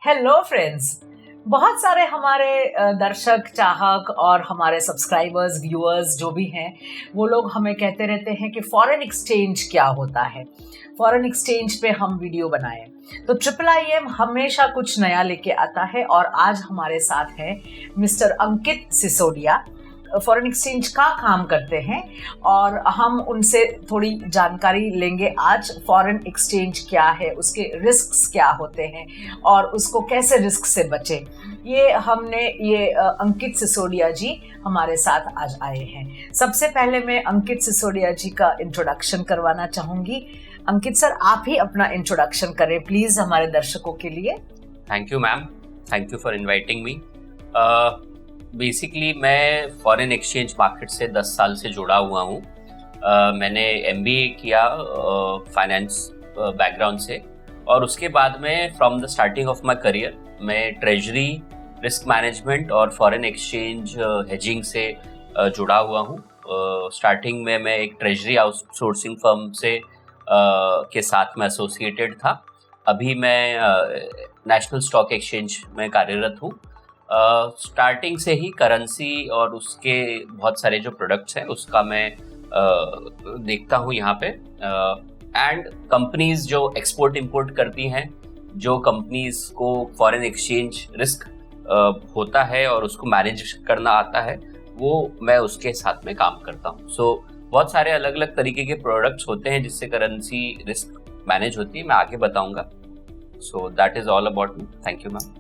Hello friends, बहुत सारे हमारे दर्शक चाहक और हमारे सब्सक्राइबर्स व्यूअर्स जो भी हैं वो लोग हमें कहते रहते हैं कि फॉरेन एक्सचेंज क्या होता है, फॉरेन एक्सचेंज पे हम वीडियो बनाएं। तो IIIM हमेशा कुछ नया लेके आता है और आज हमारे साथ है मिस्टर अंकित सिसोदिया, फॉरेन एक्सचेंज का काम करते हैं और हम उनसे थोड़ी जानकारी लेंगे आज। फॉरेन एक्सचेंज क्या है, उसके रिस्क्स क्या होते हैं और उसको कैसे रिस्क से बचे, ये अंकित सिसोदिया जी हमारे साथ आज आए हैं। सबसे पहले मैं अंकित सिसोदिया जी का इंट्रोडक्शन करवाना चाहूँगी। अंकित सर, आप ही अपना इंट्रोडक्शन करें प्लीज़ हमारे दर्शकों के लिए। Thank you ma'am, thank you for inviting me. Basically मैं फॉरेन एक्सचेंज मार्केट से 10 साल से जुड़ा हुआ हूँ। मैंने MBA किया फाइनेंस बैकग्राउंड से और उसके बाद में from the starting of my career मैं ट्रेजरी, रिस्क मैनेजमेंट और फॉरेन एक्सचेंज हेजिंग से जुड़ा हुआ हूँ। स्टार्टिंग में मैं एक ट्रेजरी आउटसोर्सिंग फर्म से के साथ में एसोसिएटेड था। अभी मैं नेशनल स्टॉक एक्सचेंज में कार्यरत हूँ। स्टार्टिंग से ही करेंसी और उसके बहुत सारे जो प्रोडक्ट्स हैं उसका मैं देखता हूँ यहाँ पे। एंड कंपनीज जो एक्सपोर्ट इंपोर्ट करती हैं, जो कंपनीज को फॉरेन एक्सचेंज रिस्क होता है और उसको मैनेज करना आता है, वो मैं उसके साथ में काम करता हूँ। सो बहुत सारे अलग अलग तरीके के प्रोडक्ट्स होते हैं जिससे करेंसी रिस्क मैनेज होती है, मैं आगे बताऊँगा। So that is all about me. Thank you ma'am.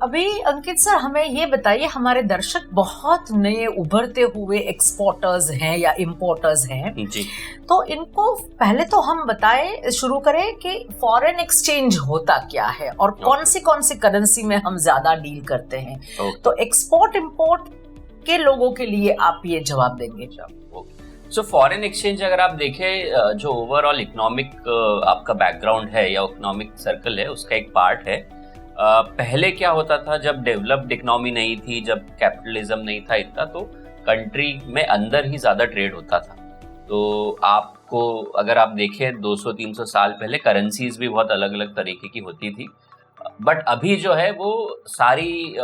अभी अंकित सर हमें ये बताइए, हमारे दर्शक बहुत नए उभरते हुए एक्सपोर्टर्स हैं या इंपोर्टर्स हैं जी, तो इनको पहले तो हम बताएं, शुरू करें कि फॉरेन एक्सचेंज होता क्या है और कौन सी करेंसी में हम ज्यादा डील करते हैं। तो एक्सपोर्ट इंपोर्ट के लोगों के लिए आप ये जवाब देंगे। सो फॉरेन एक्सचेंज अगर आप देखें, जो ओवरऑल इकोनॉमिक आपका बैकग्राउंड है या इकोनॉमिक सर्कल है, उसका एक पार्ट है। पहले क्या होता था, जब डेवलप्ड इकोनॉमी नहीं थी, जब कैपिटलिज्म नहीं था इतना, तो कंट्री में अंदर ही ज़्यादा ट्रेड होता था। तो आपको अगर आप देखें 200-300 साल पहले करेंसीज भी बहुत अलग अलग तरीके की होती थी। बट अभी जो है वो सारी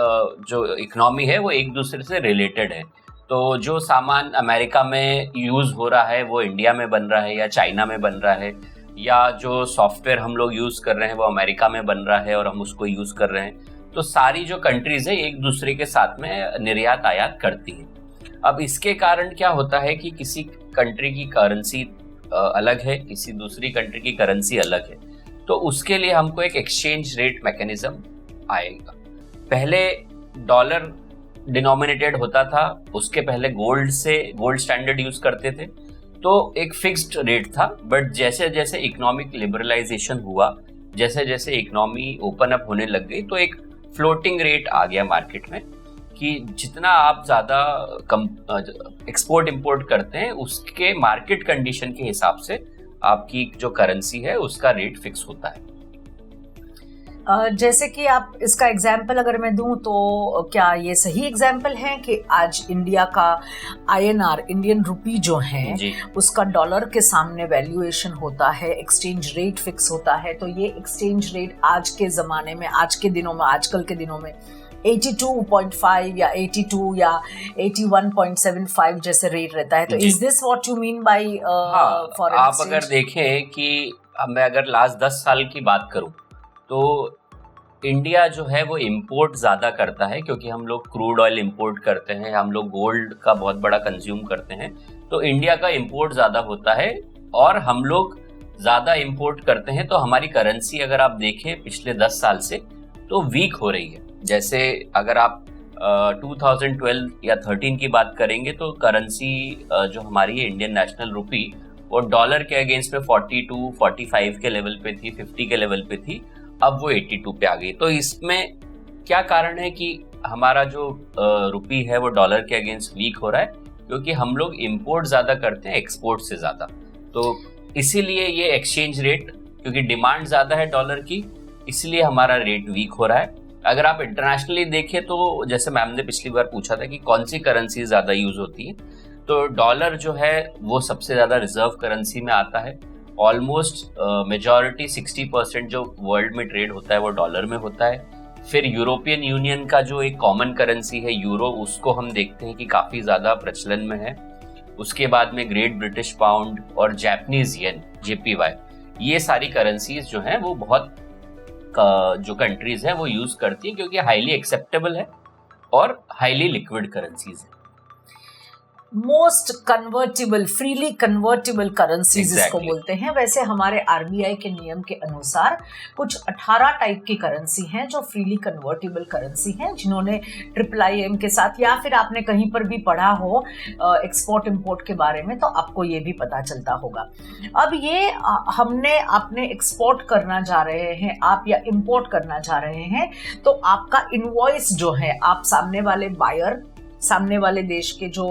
जो इकोनॉमी है वो एक दूसरे से रिलेटेड है। तो जो सामान अमेरिका में यूज़ हो रहा है वो इंडिया में बन रहा है या चाइना में बन रहा है, या जो सॉफ्टवेयर हम लोग यूज़ कर रहे हैं वो अमेरिका में बन रहा है और हम उसको यूज़ कर रहे हैं। तो सारी जो कंट्रीज़ है एक दूसरे के साथ में निर्यात आयात करती हैं। अब इसके कारण क्या होता है कि किसी कंट्री की करेंसी अलग है, किसी दूसरी कंट्री की करेंसी अलग है, तो उसके लिए हमको एक एक्सचेंज रेट मैकेनिज्म आएगा। पहले डॉलर डिनोमिनेटेड होता था, उसके पहले गोल्ड स्टैंडर्ड यूज़ करते थे, तो एक फिक्स्ड रेट था। बट जैसे जैसे इकोनॉमिक लिबरलाइजेशन हुआ, जैसे जैसे इकोनॉमी ओपन अप होने लग गई, तो एक फ्लोटिंग रेट आ गया मार्केट में कि जितना आप ज़्यादा एक्सपोर्ट इंपोर्ट करते हैं उसके मार्केट कंडीशन के हिसाब से आपकी जो करेंसी है उसका रेट फिक्स होता है। जैसे कि आप इसका एग्जाम्पल अगर मैं दूं तो क्या ये सही एग्जाम्पल है कि आज इंडिया का INR, इंडियन रुपी जो है, उसका डॉलर के सामने वैल्यूएशन होता है, एक्सचेंज रेट फिक्स होता है। तो ये एक्सचेंज रेट आज के ज़माने में, आजकल के दिनों में 82.5 या 82 या 81.75 जैसे रेट रहता है। तो is this what you mean by foreign exchange? आप अगर देखें कि मैं अगर लास्ट 10 साल की बात करूं तो इंडिया जो है वो इंपोर्ट ज़्यादा करता है, क्योंकि हम लोग क्रूड ऑयल इंपोर्ट करते हैं, हम लोग गोल्ड का बहुत बड़ा कंज्यूम करते हैं। तो इंडिया का इंपोर्ट ज़्यादा होता है और हम लोग ज़्यादा इंपोर्ट करते हैं, तो हमारी करेंसी अगर आप देखें पिछले 10 साल से तो वीक हो रही है। जैसे अगर आप 2012 या 13 की बात करेंगे तो करेंसी जो हमारी है इंडियन नेशनल रुपी, वो डॉलर के अगेंस्ट में 42-45 के लेवल पे थी, 50 के लेवल पे थी, अब वो 82 पे आ गई। तो इसमें क्या कारण है कि हमारा जो रुपी है वो डॉलर के अगेंस्ट वीक हो रहा है? क्योंकि हम लोग इंपोर्ट ज़्यादा करते हैं एक्सपोर्ट से ज़्यादा। तो इसीलिए ये एक्सचेंज रेट, क्योंकि डिमांड ज़्यादा है डॉलर की, इसलिए हमारा रेट वीक हो रहा है। अगर आप इंटरनेशनली देखें तो जैसे मैम ने पिछली बार पूछा था कि कौन सी करेंसी ज़्यादा यूज़ होती है, तो डॉलर जो है वो सबसे ज़्यादा रिजर्व करेंसी में आता है। ऑलमोस्ट मेजॉरिटी 60% जो वर्ल्ड में ट्रेड होता है वो डॉलर में होता है। फिर यूरोपियन यूनियन का जो एक कॉमन करेंसी है यूरो, उसको हम देखते हैं कि काफ़ी ज़्यादा प्रचलन में है। उसके बाद में ग्रेट ब्रिटिश पाउंड और जापानीज येन JPY, ये सारी करेंसीज जो हैं वो बहुत जो कंट्रीज हैं वो यूज़ करती हैं क्योंकि हाईली एक्सेप्टेबल है और हाईली लिक्विड करेंसीज है। Most convertible, freely convertible currencies इसको बोलते हैं। वैसे हमारे RBI के नियम के अनुसार कुछ 18 टाइप की करेंसी हैं जो फ्रीली कन्वर्टिबल करेंसी हैं, जिन्होंने IIIM के साथ या फिर आपने कहीं पर भी पढ़ा हो एक्सपोर्ट इंपोर्ट के बारे में तो आपको ये भी पता चलता होगा। अब ये हमने अपने एक्सपोर्ट करना जा रहे हैं आप या इंपोर्ट करना जा रहे हैं तो आपका इनवॉइस जो है, आप सामने वाले बायर, सामने वाले देश के जो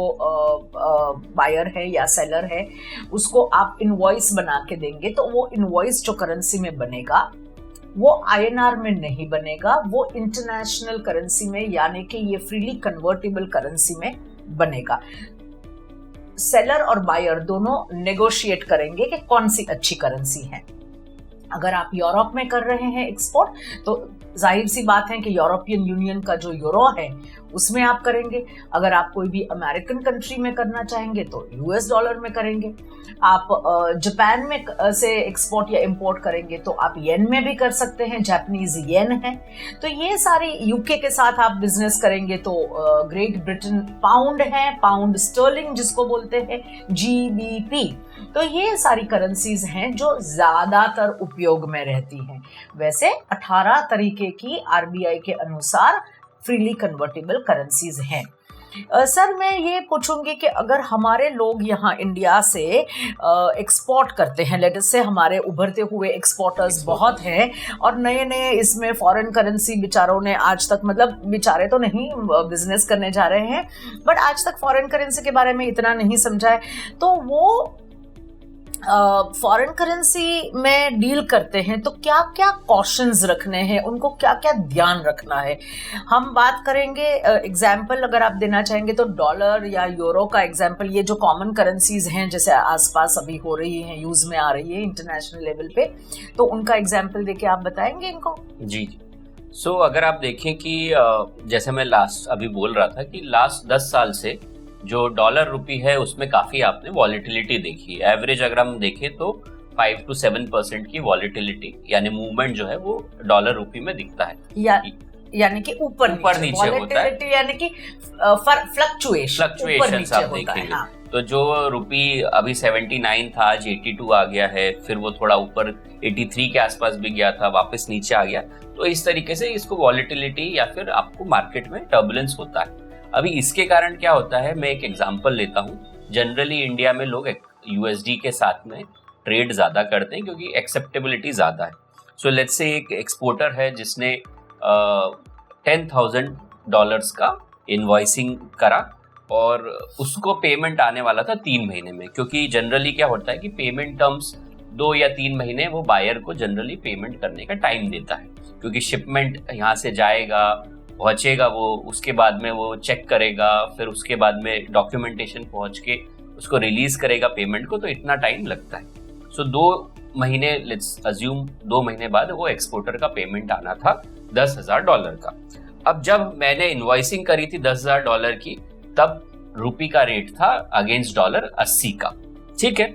बायर है या सेलर है उसको आप इनवॉइस बना के देंगे तो वो इनवॉइस जो करेंसी में बनेगा वो INR में नहीं बनेगा, वो इंटरनेशनल करेंसी में यानी कि ये फ्रीली कन्वर्टेबल करेंसी में बनेगा। सेलर और बायर दोनों नेगोशिएट करेंगे कि कौन सी अच्छी करेंसी है। अगर आप यूरोप में कर रहे हैं एक्सपोर्ट तो जाहिर सी बात है कि यूरोपियन यूनियन का जो यूरो है उसमें आप करेंगे। अगर आप कोई भी अमेरिकन कंट्री में करना चाहेंगे तो US डॉलर में करेंगे। आप जापान में से एक्सपोर्ट या इंपोर्ट करेंगे तो आप येन में भी कर सकते हैं, जापानीज येन है। तो ये सारी UK के साथ आप बिजनेस करेंगे तो ग्रेट ब्रिटेन पाउंड है, पाउंड स्टर्लिंग जिसको बोलते हैं, GBP। तो ये सारी करेंसीज हैं जो ज्यादातर उपयोग में रहती हैं। वैसे 18 तरीके की RBI के अनुसार फ्रीली कन्वर्टेबल करेंसीज हैं। सर मैं ये पूछूंगी कि अगर हमारे लोग यहाँ इंडिया से एक्सपोर्ट करते हैं, लेट अस से हमारे उभरते हुए एक्सपोर्टर्स बहुत हैं और नए नए इसमें फॉरेन करेंसी बेचारों ने आज तक, मतलब बेचारे तो नहीं, बिजनेस करने जा रहे हैं बट आज तक फॉरेन करेंसी के बारे में इतना नहीं समझा है, तो वो फॉरेन करेंसी में डील करते हैं तो क्या क्या कॉशंस रखने हैं, उनको क्या क्या ध्यान रखना है। हम बात करेंगे एग्जाम्पल अगर आप देना चाहेंगे तो डॉलर या यूरो का एग्जाम्पल, ये जो कॉमन करेंसीज हैं जैसे आसपास अभी हो रही हैं, यूज में आ रही है इंटरनेशनल लेवल पे, तो उनका एग्जाम्पल देके आप बताएंगे इनको। जी सो अगर आप देखें कि जैसे मैं लास्ट अभी बोल रहा था कि लास्ट 10 साल से जो डॉलर रुपी है उसमें काफी आपने वॉलेटिलिटी देखी। एवरेज अगर हम देखें तो 5 to 7% की वॉलेटिलिटी यानी मूवमेंट जो है वो डॉलर रुपी में दिखता है, यानी कि ऊपर नीचे होता है, यानी कि फ्लक्चुएशंस आप देखेंगे। हाँ। तो जो रुपी अभी 79 था, आज 82 आ गया है, फिर वो थोड़ा ऊपर 83 के आसपास भी गया था, वापस नीचे आ गया। तो इस तरीके से इसको वॉलेटिलिटी या फिर आपको मार्केट में टर्बुलेंस होता है। अभी इसके कारण क्या होता है, मैं एक एग्जांपल लेता हूँ। जनरली इंडिया में लोग USD के साथ में ट्रेड ज़्यादा करते हैं क्योंकि एक्सेप्टेबिलिटी ज़्यादा है। सो लेट्स से एक एक्सपोर्टर है जिसने $10,000 का इनवॉइसिंग करा और उसको पेमेंट आने वाला था 3 महीने में, क्योंकि जनरली क्या होता है कि पेमेंट टर्म्स 2 या 3 महीने वो बायर को जनरली पेमेंट करने का टाइम देता है, क्योंकि शिपमेंट यहाँ से जाएगा, पहुंचेगा, वो उसके बाद में वो चेक करेगा, फिर उसके बाद में डॉक्यूमेंटेशन पहुंच के उसको रिलीज करेगा पेमेंट को, तो इतना टाइम लगता है। सो 2 महीने, लेट्स अज्यूम 2 महीने बाद वो एक्सपोर्टर का पेमेंट आना था $10,000 का। अब जब मैंने इनवॉइसिंग करी थी $10,000 की, तब रुपी का रेट था अगेंस्ट डॉलर 80 का। ठीक है,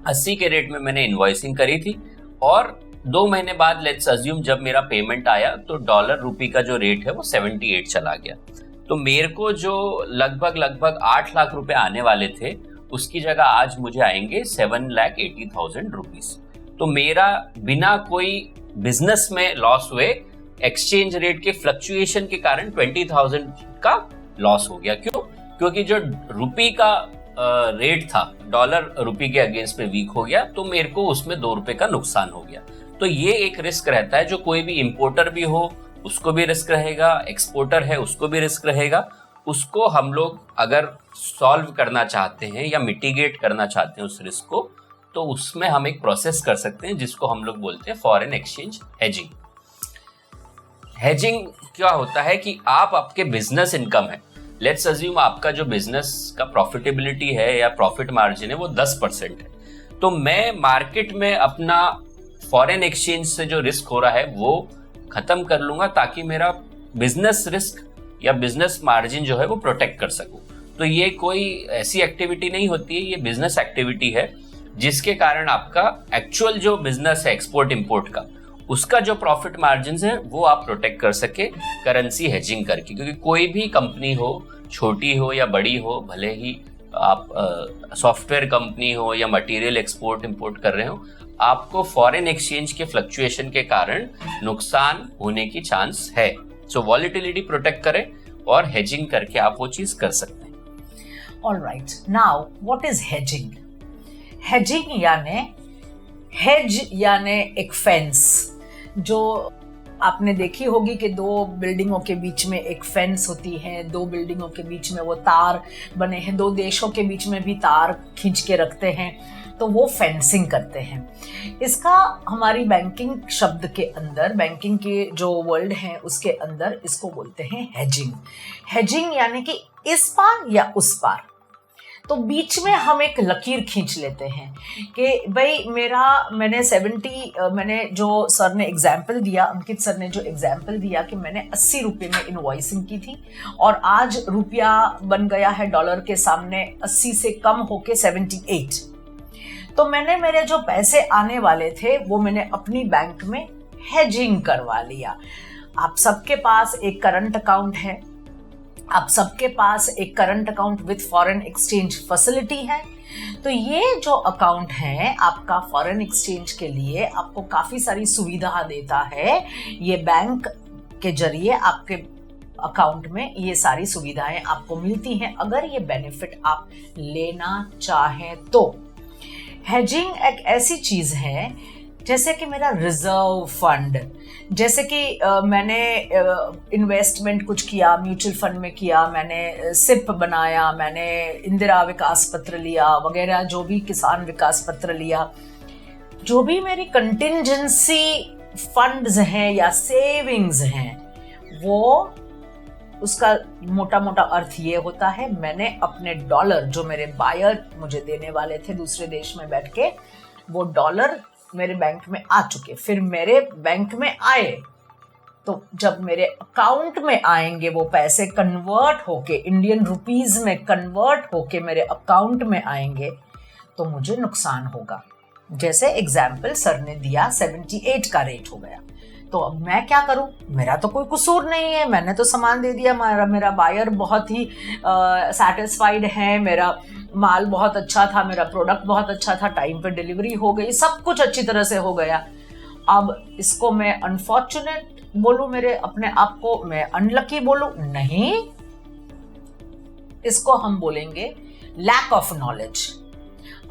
80 के रेट में मैंने इनवॉइसिंग करी थी और 2 महीने बाद लेट्स अज्यूम जब मेरा पेमेंट आया तो डॉलर रुपी का जो रेट है वो 78 चला गया। तो मेरे को जो लगभग 8 लाख रुपए आने वाले थे उसकी जगह आज मुझे आएंगे 7,80,000 रुपीज। तो मेरा बिना कोई बिजनेस में लॉस हुए एक्सचेंज रेट के फ्लक्चुएशन के कारण 20,000 का लॉस हो गया। क्यों? क्योंकि जो रुपी का रेट था डॉलर रुपी के अगेंस्ट में वीक हो गया, तो मेरे को उसमें 2 रुपए का नुकसान हो गया। तो ये एक रिस्क रहता है, जो कोई भी इंपोर्टर भी हो उसको भी रिस्क रहेगा, एक्सपोर्टर है उसको भी रिस्क रहेगा। उसको हम लोग अगर सॉल्व करना चाहते हैं या मिटिगेट करना चाहते हैं उस रिस्क को, तो उसमें हम एक प्रोसेस कर सकते हैं जिसको हम लोग बोलते हैं फॉरेन एक्सचेंज हेजिंग। हेजिंग क्या होता है कि आप आपके बिजनेस इनकम है, लेट्स अज्यूम आपका जो बिजनेस का प्रॉफिटेबिलिटी है या प्रॉफिट मार्जिन है वो 10% है। तो मैं मार्केट में अपना फॉरेन एक्सचेंज से जो रिस्क हो रहा है वो खत्म कर लूंगा, ताकि मेरा बिजनेस रिस्क या बिजनेस मार्जिन जो है वो प्रोटेक्ट कर सकूं। तो ये कोई ऐसी एक्टिविटी नहीं होती है, ये बिजनेस एक्टिविटी है जिसके कारण आपका एक्चुअल जो बिजनेस है एक्सपोर्ट इंपोर्ट का, उसका जो प्रॉफिट मार्जिन है वो आप प्रोटेक्ट कर सके करेंसी हेजिंग करके। क्योंकि कोई भी कंपनी हो, छोटी हो या बड़ी हो, भले ही आप सॉफ्टवेयर कंपनी हो या मटेरियल एक्सपोर्ट इंपोर्ट कर रहे हो, आपको फॉरेन एक्सचेंज के फ्लक्चुएशन के कारण नुकसान होने की चांस है। सो वॉलेटिलिटी प्रोटेक्ट करें और हेजिंग करके आप वो चीज कर सकते हैं। Alright, now what is hedging? Hedging यानी एक फेंस, जो आपने देखी होगी कि दो बिल्डिंगों के बीच में एक फेंस होती है, दो बिल्डिंगों के बीच में वो तार बने हैं, दो देशों के बीच में भी तार खींच के रखते हैं, तो वो फेंसिंग करते हैं। इसका हमारी बैंकिंग शब्द के अंदर, बैंकिंग के जो वर्ल्ड है उसके अंदर इसको बोलते हैं हेजिंग। हेजिंग यानी कि इस पार या उस पार, तो बीच में हम एक लकीर खींच लेते हैं कि भाई मैंने जो सर ने एग्जाम्पल दिया, अंकित सर ने जो एग्जाम्पल दिया कि मैंने 80 रुपये में इनवॉइसिंग की थी और आज रुपया बन गया है डॉलर के सामने 80 से कम होके 78, तो मैंने मेरे जो पैसे आने वाले थे वो मैंने अपनी बैंक में हेजिंग करवा लिया। आप सबके पास एक करंट अकाउंट है, आप सबके पास एक current account with foreign exchange facility है। तो ये जो अकाउंट है आपका फॉरेन एक्सचेंज के लिए आपको काफी सारी सुविधा देता है। ये बैंक के जरिए आपके अकाउंट में ये सारी सुविधाएं आपको मिलती हैं, अगर ये बेनिफिट आप लेना चाहें तो। हेजिंग एक ऐसी चीज है जैसे कि मेरा रिजर्व फंड, जैसे कि मैंने इन्वेस्टमेंट कुछ किया, म्यूचुअल फंड में किया, मैंने सिप बनाया, मैंने इंदिरा विकास पत्र लिया वगैरह, जो भी किसान विकास पत्र लिया, जो भी मेरी कंटिंजेंसी फंड्स हैं या सेविंग्स हैं, वो उसका मोटा मोटा अर्थ ये होता है मैंने अपने डॉलर जो मेरे बायर मुझे देने वाले थे दूसरे देश में बैठ के, वो डॉलर मेरे बैंक में आ चुके, फिर मेरे बैंक में आए, तो जब मेरे अकाउंट में आएंगे वो पैसे कन्वर्ट होके इंडियन रुपीस में कन्वर्ट होके मेरे अकाउंट में आएंगे, तो मुझे नुकसान होगा। जैसे एग्जाम्पल सर ने दिया 78 का रेट हो गया, तो अब मैं क्या करूं? मेरा तो कोई कसूर नहीं है, मैंने तो सामान दे दिया, मेरा बायर बहुत ही सैटिस्फाइड है, मेरा माल बहुत अच्छा था, मेरा प्रोडक्ट बहुत अच्छा था, टाइम पे डिलीवरी हो गई, सब कुछ अच्छी तरह से हो गया। अब इसको मैं अनफॉर्चुनेट बोलूं, मेरे अपने आप को मैं अनलकी बोलूं? नहीं, इसको हम बोलेंगे लैक ऑफ नॉलेज।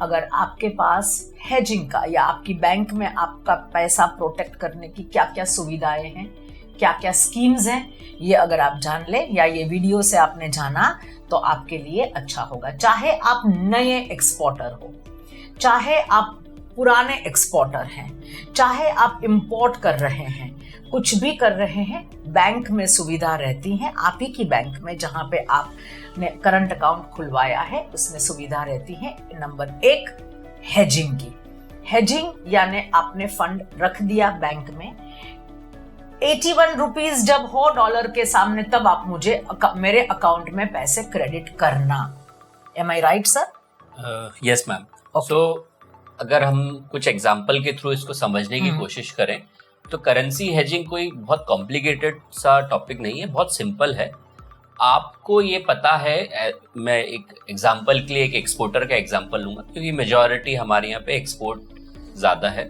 अगर आपके पास हेजिंग का या आपकी बैंक में आपका पैसा प्रोटेक्ट करने की क्या क्या सुविधाएं हैं, क्या क्या स्कीम्स हैं, ये अगर आप जान ले या ये वीडियो से आपने जाना तो आपके लिए अच्छा होगा। चाहे आप नए एक्सपोर्टर हो, चाहे आप पुराने एक्सपोर्टर हैं, चाहे आप इंपोर्ट कर रहे हैं, कुछ भी कर रहे हैं, बैंक में सुविधा रहती है। आप ही की बैंक में जहां पे आपने करंट अकाउंट खुलवाया है उसमें सुविधा रहती है। नंबर 1 हेजिंग की। हेजिंग यानी आपने फंड रख दिया बैंक में, 81 रुपीज जब हो डॉलर के सामने, तब आप मुझे मेरे अकाउंट में पैसे क्रेडिट करना। Am I right sir? Yes ma'am. So अगर हम कुछ एग्जाम्पल के थ्रू इसको समझने की कोशिश करें तो करेंसी हेजिंग कोई बहुत कॉम्प्लिकेटेड सा टॉपिक नहीं है, बहुत सिंपल है। आपको ये पता है, मैं एक एग्जाम्पल के लिए एक एक्सपोर्टर का एग्जाम्पल लूंगा क्योंकि मेजॉरिटी हमारे यहाँ पे एक्सपोर्ट ज़्यादा है।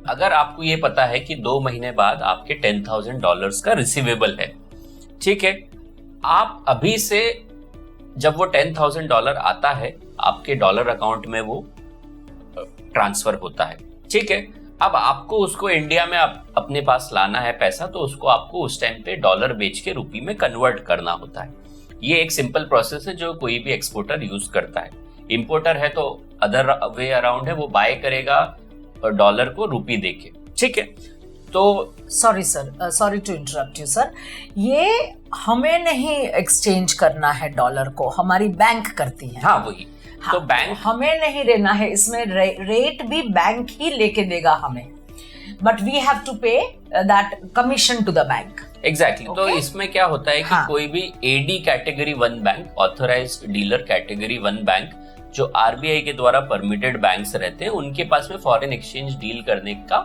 अगर आपको ये पता है कि 2 महीने बाद आपके $10,000 का रिसीवेबल है, ठीक है, आप अभी से जब वो $10,000 आता है आपके डॉलर अकाउंट में वो ट्रांसफर होता है, ठीक है। अब आपको उसको इंडिया में अपने पास लाना है पैसा, तो उसको आपको उस टाइम पे डॉलर बेच के रुपये में कन्वर्ट करना होता है। ये एक सिंपल प्रोसेस है जो कोई भी एक्सपोर्टर यूज करता है। इंपोर्टर है तो अदर वे अराउंड है, वो बाय करेगा डॉलर को रुपये देके, ठीक है। तो sorry sir, sorry to interrupt you sir, ये हमें नहीं एक्सचेंज करना है डॉलर को, हमारी बैंक करती है। हाँ वही, तो बैंक हमें नहीं देना है, इसमें रेट भी बैंक ही लेके देगा हमें, but we have to pay that commission to the bank. Exactly. तो इसमें क्या होता है कि कोई भी AD category 1 bank, authorised dealer category 1 bank, जो आरबीआई के द्वारा परमिटेड बैंक्स रहते हैं, उनके पास में फॉरेन एक्सचेंज डील करने का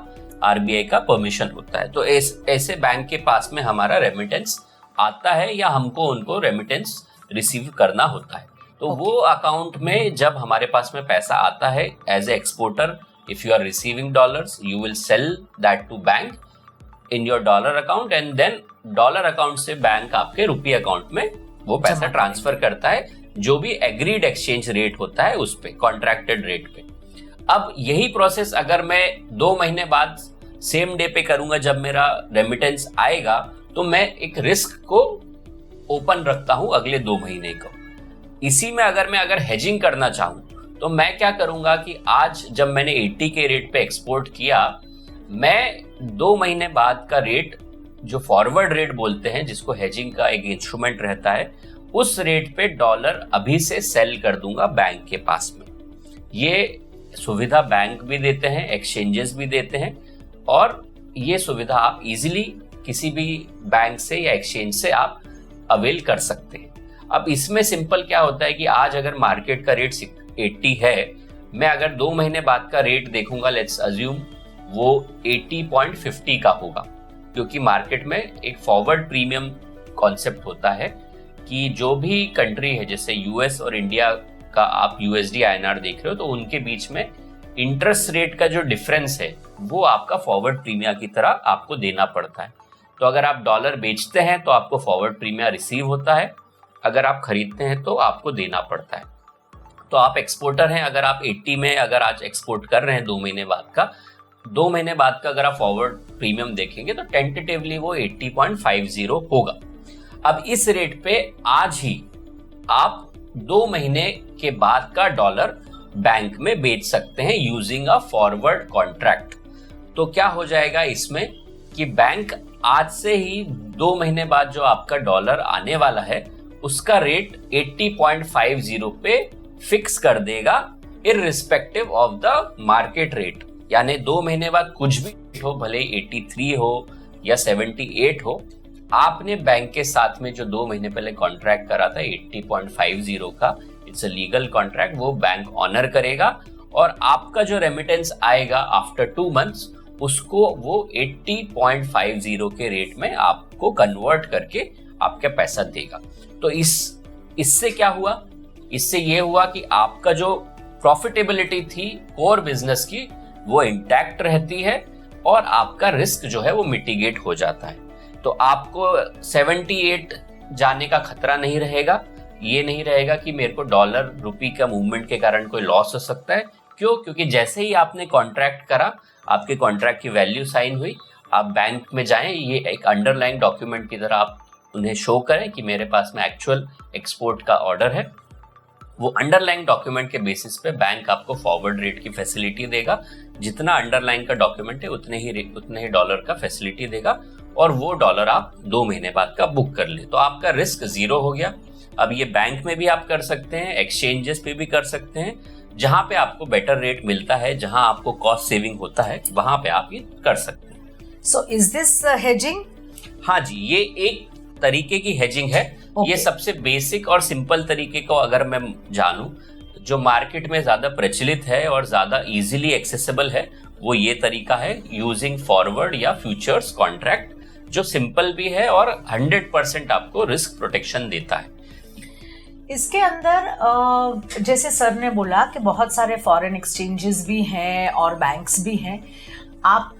आरबीआई का परमिशन होता है। तो ऐसे बैंक के पास में हमारा रेमिटेंस आता है या हमको उनको रेमिटेंस रिसीव करना होता है। तो वो अकाउंट में जब हमारे पास में पैसा आता है as a exporter, if you are receiving dollars, you will sell that to bank in your dollar account, and then dollar account से बैंक आपके रुपये अकाउंट में वो पैसा ट्रांसफर करता है, जो भी एग्रीड एक्सचेंज रेट होता है उस पे, कॉन्ट्रैक्टेड रेट पे। अब यही प्रोसेस अगर मैं 2 महीने बाद सेम डे पे करूंगा जब मेरा रेमिटेंस आएगा, तो मैं एक रिस्क को ओपन रखता हूं अगले 2 महीने को। इसी में अगर हेजिंग करना चाहूं तो मैं क्या करूंगा कि आज जब मैंने 80 के रेट पे एक्सपोर्ट किया, मैं 2 महीने बाद का रेट, जो फॉरवर्ड रेट बोलते हैं, जिसको हेजिंग का एक इंस्ट्रूमेंट रहता है, उस रेट पे डॉलर अभी से सेल कर दूंगा बैंक के पास में। ये सुविधा बैंक भी देते हैं, एक्सचेंजेस भी देते हैं, और ये सुविधा आप इजीली किसी भी बैंक से या एक्सचेंज से आप अवेल कर सकते हैं। अब इसमें सिंपल क्या होता है कि आज अगर मार्केट का रेट 80 है, मैं अगर 2 महीने बाद का रेट देखूंगा, लेट्स अज्यूम वो 80.50 का होगा, क्योंकि मार्केट में एक फॉरवर्ड प्रीमियम कॉन्सेप्ट होता है कि जो भी कंट्री है, जैसे यूएस और इंडिया का आप यूएसडी आईएनआर देख रहे हो, तो उनके बीच में इंटरेस्ट रेट का जो डिफरेंस है वो आपका फॉरवर्ड प्रीमिया की तरह आपको देना पड़ता है। तो अगर आप डॉलर बेचते हैं तो आपको फॉरवर्ड प्रीमिया रिसीव होता है, अगर आप खरीदते हैं तो आपको देना पड़ता है। तो आप एक्सपोर्टर हैं, अगर आप 80 में अगर आज एक्सपोर्ट कर रहे हैं 2 महीने बाद का, 2 महीने बाद का अगर आप फॉरवर्ड प्रीमियम देखेंगे तो टेंटेटिवली वो 80.50 होगा। अब इस रेट पे आज ही आप 2 महीने के बाद का डॉलर बैंक में बेच सकते हैं यूजिंग अ फॉरवर्ड कॉन्ट्रैक्ट। तो क्या हो जाएगा इसमें कि बैंक आज से ही 2 महीने बाद जो आपका डॉलर आने वाला है उसका रेट 80.50 पे फिक्स कर देगा, irrespective of the market rate. यानी 2 महीने बाद कुछ भी हो, भले 83 हो या 78 हो, आपने बैंक के साथ में जो 2 महीने पहले कॉन्ट्रैक्ट करा था 80.50 का, इट्स अ लीगल कॉन्ट्रैक्ट, वो बैंक ऑनर करेगा, और आपका जो रेमिटेंस आएगा आफ्टर 2 मंथ्स, उसको वो 80.50 के रेट में आपको कन्वर्ट करके आपका पैसा देगा। तो इससे क्या हुआ? इससे ये हुआ कि आपका जो प्रॉफिटेबिलिटी थी कोर बिजनेस की, वो इंटैक्ट रहती है, और आपका रिस्क जो है वो मिटिगेट हो जाता है। तो आपको 78 जाने का खतरा नहीं रहेगा। ये नहीं रहेगा कि मेरे को डॉलर रुपी का मूवमेंट के कारण कोई लॉस हो सकता है। क्यों? क्योंकि जैसे ही आपने कॉन्ट्रैक्ट करा, आपके कॉन्ट्रैक्ट की वैल्यू साइन हुई, आप बैंक में जाएं, ये एक अंडरलाइन डॉक्यूमेंट की तरह आप उन्हें शो करें कि मेरे पास में एक्चुअल एक्सपोर्ट का ऑर्डर है। वो अंडरलाइन डॉक्यूमेंट के बेसिस पे बैंक आपको फॉरवर्ड रेट की फैसिलिटी देगा। जितना अंडरलाइन का डॉक्यूमेंट है उतने ही डॉलर का फैसिलिटी देगा, और वो डॉलर आप 2 महीने बाद का बुक कर ले। तो आपका रिस्क 0 हो गया। अब ये बैंक में भी आप कर सकते हैं, एक्सचेंजेस पे भी कर सकते हैं, जहां पे आपको बेटर रेट मिलता है, जहां आपको कॉस्ट सेविंग होता है, वहां पे आप ये कर सकते हैं। So is this hedging? हाँ जी, ये एक तरीके की हेजिंग है। ये सबसे बेसिक और सिंपल तरीके को अगर मैं जानूं, जो मार्केट में ज्यादा प्रचलित है और ज्यादा इजीली एक्सेसिबल है, वो ये तरीका है यूजिंग फॉरवर्ड या फ्यूचर्स कॉन्ट्रैक्ट, जो सिंपल भी है और 100% आपको रिस्क प्रोटेक्शन देता है। इसके अंदर जैसे सर ने बोला कि बहुत सारे फॉरेन एक्सचेंजेस भी हैं और बैंक्स भी हैं।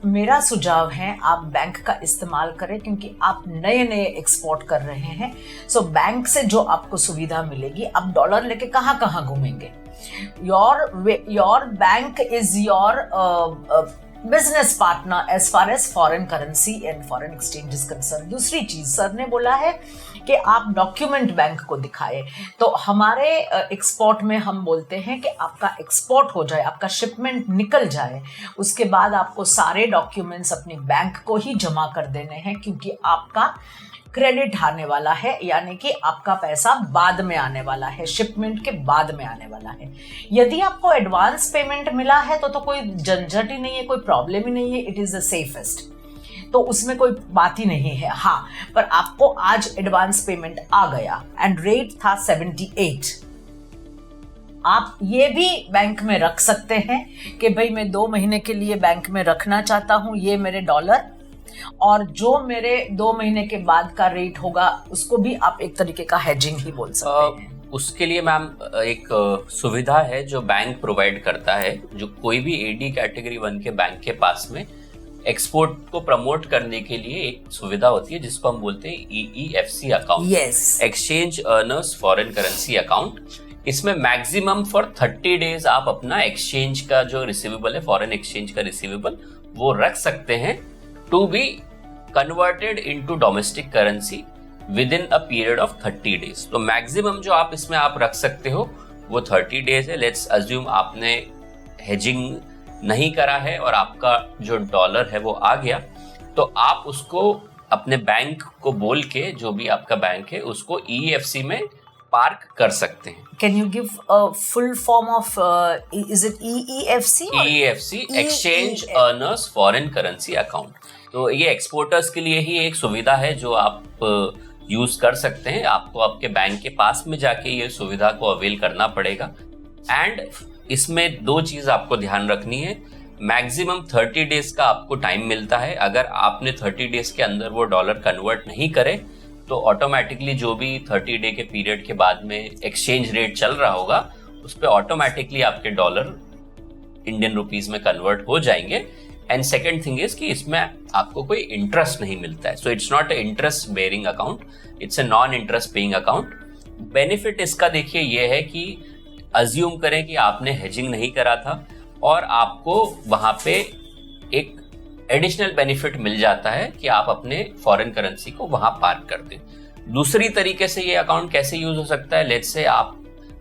मेरा सुझाव है आप बैंक का इस्तेमाल करें, क्योंकि आप नए नए एक्सपोर्ट कर रहे हैं। सो बैंक से जो आपको सुविधा मिलेगी, आप डॉलर लेके कहाँ कहाँ घूमेंगे। Your bank is your business partner as far as foreign currency and foreign exchange is concern. दूसरी चीज सर ने बोला है कि आप डॉक्यूमेंट बैंक को दिखाए। तो हमारे एक्सपोर्ट में हम बोलते हैं कि आपका एक्सपोर्ट हो जाए, आपका शिपमेंट निकल जाए, उसके बाद आपको सारे डॉक्यूमेंट्स अपने बैंक को ही जमा कर देने हैं, क्योंकि आपका क्रेडिट आने वाला है, यानी कि आपका पैसा बाद में आने वाला है, शिपमेंट के बाद में आने वाला है। यदि आपको एडवांस पेमेंट मिला है तो कोई झंझट ही नहीं है, कोई प्रॉब्लम ही नहीं है, इट इज द सेफेस्ट, तो उसमें कोई बात ही नहीं है। हाँ, पर आपको आज एडवांस पेमेंट आ गया एंड रेट था 78। आप ये भी बैंक में रख सकते हैं कि भाई मैं 2 महीने के लिए बैंक में रखना चाहता हूं ये मेरे डॉलर, और जो मेरे 2 महीने के बाद का रेट होगा उसको भी आप एक तरीके का हेजिंग ही बोल सकते हैं। उसके लिए मैम एक सुविधा है जो बैंक प्रोवाइड करता है, जो कोई भी एडी कैटेगरी 1 के बैंक के पास में एक्सपोर्ट को प्रमोट करने के लिए एक सुविधा होती है जिसको हम बोलते हैं EEFC account, exchange earners foreign currency account. इसमें मैक्सिमम फॉर 30 डेज आप अपना एक्सचेंज का जो रिसीवेबल है, फॉरेन एक्सचेंज का रिसीवेबल, वो रख सकते हैं to be converted into domestic currency within a period of 30 days. तो मैक्सिमम जो आप इसमें आप रख सकते हो वो 30 डेज है। लेट्स अज्यूम आपने हेजिंग नहीं करा है और आपका जो डॉलर है वो आ गया, तो आप उसको अपने बैंक को बोल के, जो भी आपका बैंक है, उसको EEFC में पार्क कर सकते हैं। Can you give a full form of is it EEFC? EEFC, Exchange Earners Foreign Currency Account। तो ये एक्सपोर्टर्स के लिए ही एक सुविधा है जो आप यूज कर सकते हैं। आपको आपके बैंक के पास में जाके ये सुविधा को अवेल करना पड़ेगा। एंड इसमें 2 चीज आपको ध्यान रखनी है। मैक्सिमम 30 डेज का आपको टाइम मिलता है। अगर आपने 30 डेज के अंदर वो डॉलर कन्वर्ट नहीं करे तो ऑटोमेटिकली जो भी 30 डे के पीरियड के बाद में एक्सचेंज रेट चल रहा होगा उस पर ऑटोमेटिकली आपके डॉलर इंडियन रुपीस में कन्वर्ट हो जाएंगे। एंड सेकेंड थिंग इज कि इसमें आपको कोई इंटरेस्ट नहीं मिलता है। So it's not a interest bearing account, it's a non interest paying account. Benefit इसका देखिए ये है कि अज्यूम करें कि आपने हेजिंग नहीं करा था और आपको वहां पे एक एडिशनल बेनिफिट मिल जाता है कि आप अपने फॉरेन करेंसी को वहां पार्क कर दें। दूसरी तरीके से ये अकाउंट कैसे यूज हो सकता है, लेट्स से आप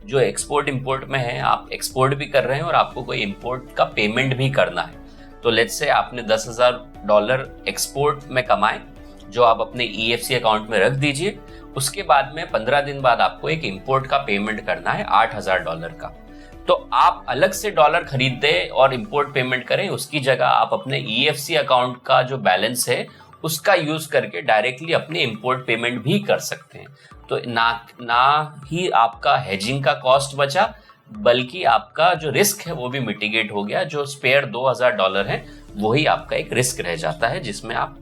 जो एक्सपोर्ट इंपोर्ट में है, आप एक्सपोर्ट भी कर रहे हैं और आपको कोई इंपोर्ट का पेमेंट भी करना है। तो लेट्स से आपने $10,000 एक्सपोर्ट में कमाए जो आप अपने EFC अकाउंट में रख दीजिए। उसके बाद में 15 दिन बाद आपको एक इंपोर्ट का पेमेंट करना है $8,000 का। तो आप अलग से डॉलर खरीदें और इंपोर्ट पेमेंट करें, उसकी जगह आप अपने EFC अकाउंट का जो बैलेंस है उसका यूज करके डायरेक्टली अपने इंपोर्ट पेमेंट भी कर सकते हैं। तो ना ही आपका हेजिंग का कॉस्ट बचा, बल्कि आपका जो रिस्क है वो भी मिटिगेट हो गया। जो स्पेयर $2,000 है वही आपका एक रिस्क रह जाता है, जिसमें आप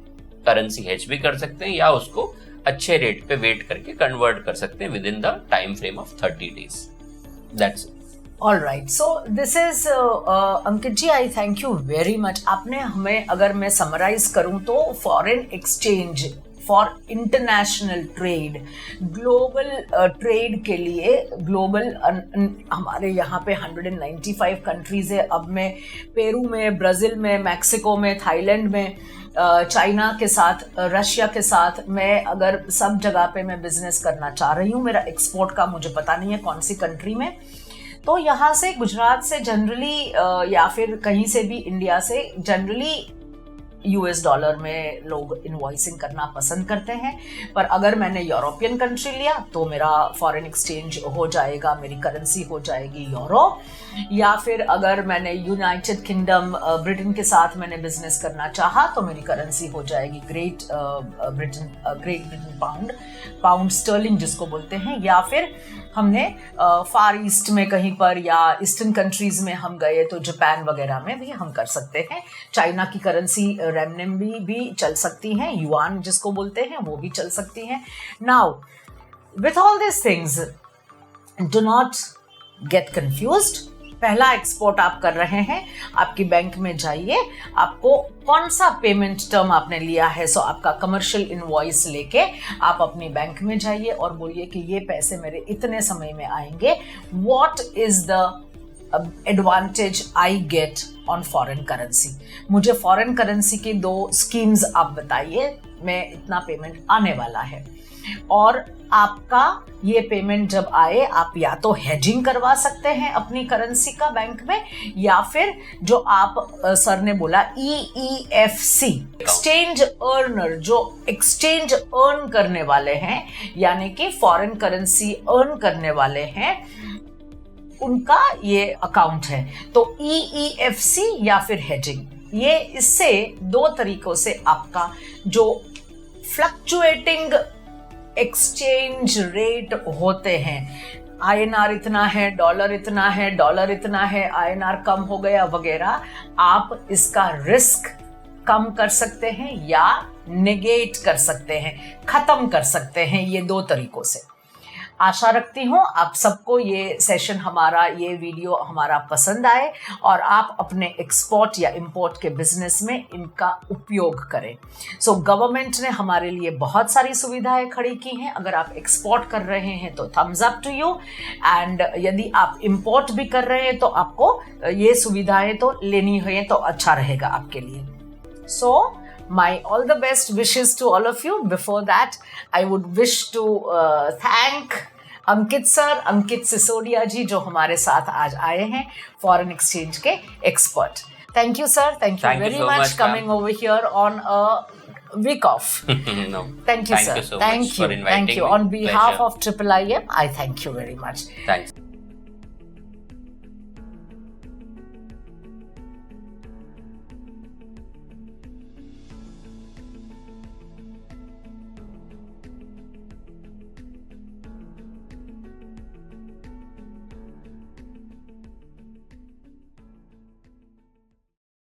करेंसी हेज भी कर सकते हैं या उसको अच्छे रेट पे वेट करके कन्वर्ट कर सकते हैं within the time frame of 30 days. That's it. All right, so this is Ankit ji, I thank you very much। आपने हमें, अगर मैं समराइज करूं तो, foreign exchange for international trade, global trade के लिए, ग्लोबल हमारे यहाँ पे 195 कंट्रीज है। अब मैं पेरू में, ब्राज़ील में, मैक्सिको में, थाईलैंड में, चाइना के साथ, रशिया के साथ, मैं अगर सब जगह पे मैं बिजनेस करना चाह रही हूँ, मेरा एक्सपोर्ट का मुझे पता नहीं है कौन सी कंट्री में, तो यहाँ से, गुजरात से जनरली या फिर कहीं से भी इंडिया से जनरली US डॉलर में लोग इनवॉइसिंग करना पसंद करते हैं। पर अगर मैंने यूरोपियन कंट्री लिया तो मेरा फॉरेन एक्सचेंज हो जाएगा, मेरी करेंसी हो जाएगी यूरो। या फिर अगर मैंने यूनाइटेड किंगडम, ब्रिटेन के साथ मैंने बिजनेस करना चाहा तो मेरी करेंसी हो जाएगी ग्रेट ब्रिटेन पाउंड स्टर्लिंग जिसको बोलते हैं। या फिर हमने फार ईस्ट में कहीं पर या ईस्टर्न कंट्रीज में हम गए तो जापान वगैरह में भी हम कर सकते हैं। चाइना की करेंसी रेमनेम्बी भी चल सकती हैं, युआन जिसको बोलते हैं वो भी चल सकती हैं। Now with all this things, do not gate confused. पहला एक्सपोर्ट आप कर रहे हैं, आपकी बैंक में जाइए, आपको कौन सा पेमेंट टर्म आपने लिया है, सो आपका कमर्शियल इनवॉइस लेके आप अपनी बैंक में जाइए और बोलिए कि ये पैसे मेरे इतने समय में आएंगे, what is the advantage I get on foreign currency? मुझे फॉरेन करेंसी की 2 स्कीम्स आप बताइए, मैं इतना पेमेंट आने वाला है, और आपका ये पेमेंट जब आए आप या तो हेजिंग करवा सकते हैं अपनी करेंसी का बैंक में, या फिर जो आप सर ने बोला EEFC, एक्सचेंज अर्नर, जो एक्सचेंज अर्न करने वाले हैं यानी कि फॉरेन करेंसी अर्न करने वाले हैं, उनका ये अकाउंट है। तो EEFC या फिर हेजिंग, ये इससे 2 तरीकों से आपका जो फ्लक्चुएटिंग एक्सचेंज रेट होते हैं, INR इतना है, डॉलर इतना है, डॉलर इतना है, INR कम हो गया वगैरह, आप इसका रिस्क कम कर सकते हैं या नेगेट कर सकते हैं, खत्म कर सकते हैं, ये 2 तरीकों से। आशा रखती हूँ आप सबको ये सेशन हमारा, ये वीडियो हमारा पसंद आए और आप अपने एक्सपोर्ट या इंपोर्ट के बिजनेस में इनका उपयोग करें। सो गवर्नमेंट ने हमारे लिए बहुत सारी सुविधाएं खड़ी की हैं। अगर आप एक्सपोर्ट कर रहे हैं तो thumbs up to you, and यदि आप इंपोर्ट भी कर रहे हैं तो आपको ये सुविधाएं तो लेनी है, तो अच्छा रहेगा आपके लिए। सो my all the best wishes to all of you. Before that, I would wish to thank Ankit sir, Ankit Sisodia ji, जो हमारे साथ आज आए हैं, फॉरेन एक्सचेंज के expert. Thank you sir, thank you very much coming over here on a week off. No. Thank you, sir. So thank you. Thank you. On behalf of IIIM, I thank you very much. Thanks.